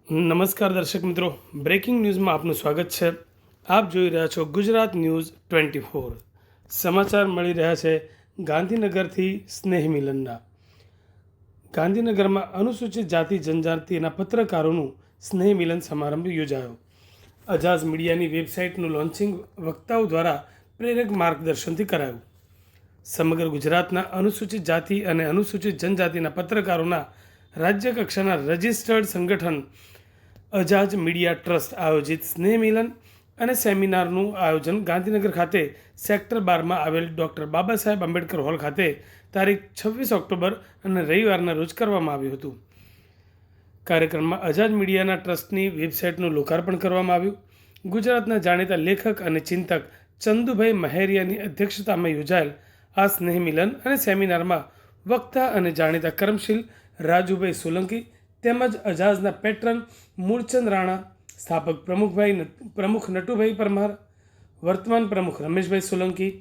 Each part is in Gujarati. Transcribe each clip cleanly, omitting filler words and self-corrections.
નમસ્કાર દર્શક મિત્રો, બ્રેકિંગ ન્યૂઝમાં આપનું સ્વાગત છે. આપ જોઈ રહ્યા છો ગુજરાત ન્યૂઝ 24. સમાચાર મળી રહ્યા છે ગાંધીનગરથી સ્નેહ મિલનના. ગાંધીનગરમાં અનુસૂચિત જાતિ જનજાતિના પત્રકારોનું સ્નેહ મિલન સમારંભ યોજાયો. અજાઝ મીડિયાની વેબસાઇટનું લોન્ચિંગ વક્તાઓ દ્વારા પ્રેરક માર્ગદર્શનથી કરાયું. સમગ્ર ગુજરાતના અનુસૂચિત જાતિ અને અનુસૂચિત જનજાતિના પત્રકારોના રાજ્ય કક્ષાના રજિસ્ટર્ડ સંગઠન અજાઝ મીડિયા ટ્રસ્ટ આયોજિત સ્નેહ મિલન અને સેમિનારનું આયોજન ગાંધીનગર ખાતે સેક્ટર 12માં આવેલ ડૉક્ટર બાબા સાહેબ આંબેડકર હોલ ખાતે તારીખ 26 ઓક્ટોબર અને રવિવારના રોજ કરવામાં આવ્યું હતું. કાર્યક્રમમાં અજાઝ મીડિયાના ટ્રસ્ટની વેબસાઇટનું લોકાર્પણ કરવામાં આવ્યું. ગુજરાતના જાણીતા લેખક અને ચિંતક ચંદુભાઈ મહેરિયાની અધ્યક્ષતામાં યોજાયેલ આ સ્નેહ મિલન અને સેમિનારમાં વક્તા અને જાણીતા કર્મશીલ રાજુભાઈ સોલંકી તેમજ અજાઝના પેટ્રન મૂળચંદ રાણા, સ્થાપક પ્રમુખ નટુભાઈ પરમાર, વર્તમાન પ્રમુખ રમેશભાઈ સોલંકી,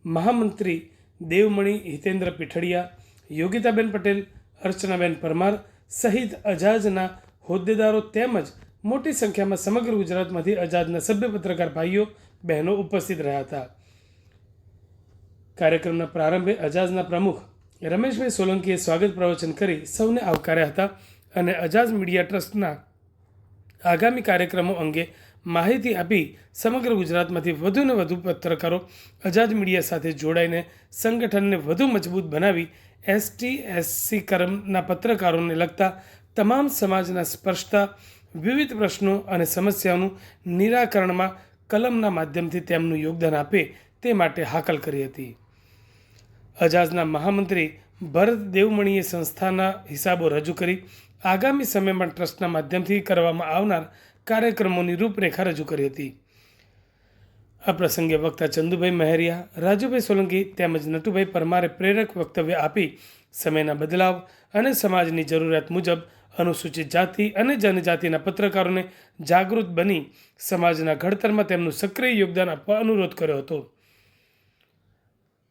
મહામંત્રી દેવમણી હિતેન્દ્ર પીઠડિયા, યોગિતાબેન પટેલ, અર્ચનાબેન પરમાર સહિત અજાઝના હોદ્દેદારો તેમજ મોટી સંખ્યામાં સમગ્ર ગુજરાતમાંથી અજાઝના સભ્ય પત્રકાર ભાઈઓ બહેનો ઉપસ્થિત રહ્યા હતા. કાર્યક્રમના પ્રારંભે અજાઝના પ્રમુખ રમેશભાઈ સોલંકીએ સ્વાગત પ્રવચન કરી સૌને આવકાર્યા હતા અને અજાઝ મીડિયા ટ્રસ્ટના આગામી કાર્યક્રમો અંગે માહિતી આપી સમગ્ર ગુજરાતમાંથી વધુને વધુ પત્રકારો અજાઝ મીડિયા સાથે જોડાઈને સંગઠનને વધુ મજબૂત બનાવી ST/SC કર્મના પત્રકારોને લગતા તમામ સમાજના સ્પર્શતા વિવિધ પ્રશ્નો અને સમસ્યાઓનું નિરાકરણમાં કલમના માધ્યમથી તેમનું યોગદાન આપે તે માટે હાકલ કરી હતી. અજાઝના મહામંત્રી ભરત દેવમણીએ સંસ્થાના હિસાબો રજૂ કરી આગામી સમયમાં ટ્રસ્ટના માધ્યમથી કરવામાં આવનાર કાર્યક્રમોની રૂપરેખા રજૂ કરી હતી. આ પ્રસંગે વક્તા ચંદુભાઈ મહેરિયા, રાજુભાઈ સોલંકી તેમજ નટુભાઈ પરમારે પ્રેરક વક્તવ્ય આપી સમયના બદલાવ અને સમાજની જરૂરિયાત મુજબ અનુસૂચિત જાતિ અને જનજાતિના પત્રકારોને જાગૃત બની સમાજના ઘડતરમાં તેમનું સક્રિય યોગદાન આપવા અનુરોધ કર્યો હતો.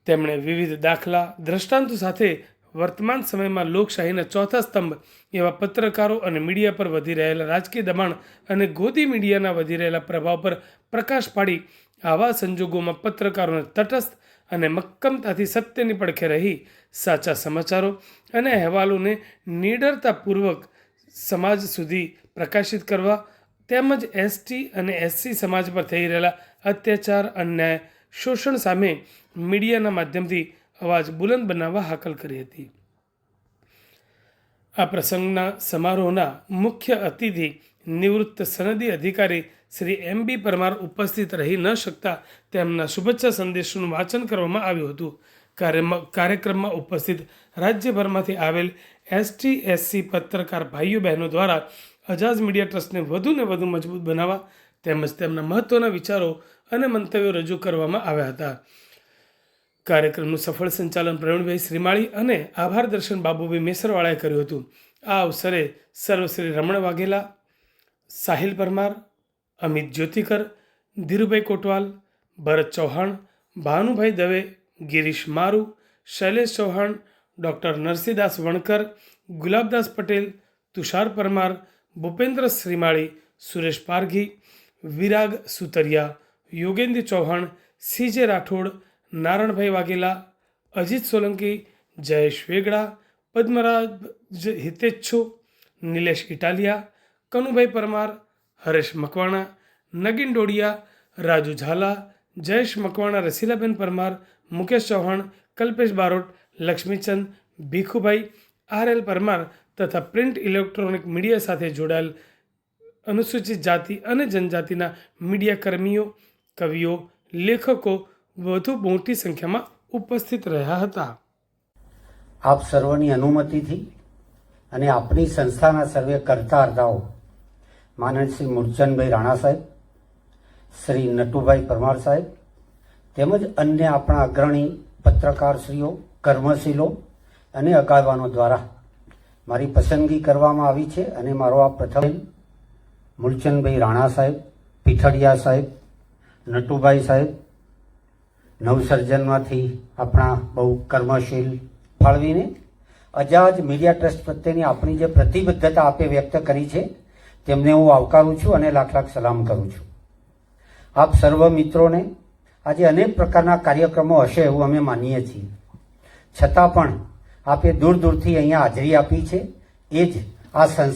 તેમણે વિવિધ દાખલા દ્રષ્ટાંતો સાથે વર્તમાન સમયમાં લોકશાહીના ચોથા સ્તંભ એવા પત્રકારો અને મીડિયા પર વધી રહેલા રાજકીય દબાણ અને ગોદી મીડિયાના વધી રહેલા પ્રભાવ પર પ્રકાશ પાડી આવા સંજોગોમાં પત્રકારોને તટસ્થ અને મક્કમતાથી સત્યની પડખે રહી સાચા સમાચારો અને અહેવાલોને નિડરતાપૂર્વક સમાજ સુધી પ્રકાશિત કરવા તેમજ ST અને SC સમાજ પર થઈ રહેલા અત્યાચાર, અન્યાય, શોષણ સામે મીડિયાના માધ્યમથી અવાજ બુલંદ બનાવવા હાકલ કરી હતી. આ પ્રસંગના સમારોહના મુખ્ય અતિથિ નિવૃત્ત સનદી અધિકારી શ્રી MB પરમાર ઉપસ્થિત રહી ન શકતા તેમના શુભેચ્છા સંદેશનું વાંચન કરવામાં આવ્યું હતું. કાર્યક્રમમાં ઉપસ્થિત રાજ્યભરમાંથી આવેલ ST/SC પત્રકાર ભાઈઓ બહેનો દ્વારા અજાઝ મીડિયા ટ્રસ્ટને વધુને વધુ મજબૂત બનાવવા તેમજ તેમના મહત્ત્વના વિચારો અને મંતવ્યો રજૂ કરવામાં આવ્યા હતા. કાર્યક્રમનું સફળ સંચાલન પ્રવીણભાઈ શ્રીમાળી અને આભાર દર્શન બાબુભાઈ મેસરવાળાએ કર્યું હતું. આ અવસરે સર્વશ્રી રમણ વાઘેલા, સાહિલ પરમાર, અમિત જ્યોતિકર, ધીરુભાઈ કોટવાલ, ભરત ચૌહાણ, ભાનુભાઈ દવે, ગિરીશ મારુ, શૈલેષ ચૌહાણ, ડૉક્ટર નરસિંહદાસ વણકર, ગુલાબદાસ પટેલ, તુષાર પરમાર, ભૂપેન્દ્ર શ્રીમાળી, સુરેશ પારઘી, વિરાગ સુતરિયા, યોગેન્દ્ર ચૌહાણ, CJ રાઠોડ, નારણભાઈ વાઘેલા, અજીત સોલંકી, જયેશ વેગડા, પદ્મરાજ હિતેચ્છુ, નિલેશ ઇટાલિયા, કનુભાઈ પરમાર, હરેશ મકવાણા, નગીન ડોડિયા, રાજુ ઝાલા, જયેશ મકવાણા, રસીલાબેન પરમાર, મુકેશ ચૌહાણ, કલ્પેશ બારોટ, લક્ષ્મીચંદ, ભીખુભાઈ, RL પરમાર તથા પ્રિન્ટ ઇલેક્ટ્રોનિક મીડિયા સાથે જોડાયેલ અનુસૂચિત જાતિ અને જનજાતિના મીડિયા કર્મીઓ, કવિઓ, લેખકો વધુ મોટી સંખ્યામાં ઉપસ્થિત રહ્યા હતા. આપ સર્વની અનુમતિથી અને આપણી સંસ્થાના સર્વે કર્તાહર્તાઓ માનનીય શ્રી મૂળચંદભાઈ રાણા સાહેબ, શ્રી નટુભાઈ પરમાર સાહેબ તેમજ અન્ય આપણા અગ્રણી પત્રકારશ્રીઓ, કર્મશીલો અને અગાવાનો દ્વારા મારી પસંદગી કરવામાં આવી છે અને મારો આ પ્રથમ મૂળચંદભાઈ રાણા સાહેબ, પીઠડિયા સાહેબ, નટુભાઈ સાહેબ નવસર્જનમાંથી આપણા બહુ કર્મશીલ ફાળવીને અજાઝ મીડિયા ટ્રસ્ટ પ્રત્યેની આપણી જે પ્રતિબદ્ધતા આપે વ્યક્ત કરી છે તેમને હું આવકારું છું અને લાખ લાખ સલામ કરું છું. આપ સર્વ મિત્રોને આજે અનેક પ્રકારના કાર્યક્રમો હશે એવું અમે માનીએ છીએ, છતાં પણ આપે દૂર દૂરથી અહીંયા હાજરી આપી છે. એ જ આ સંસ્થા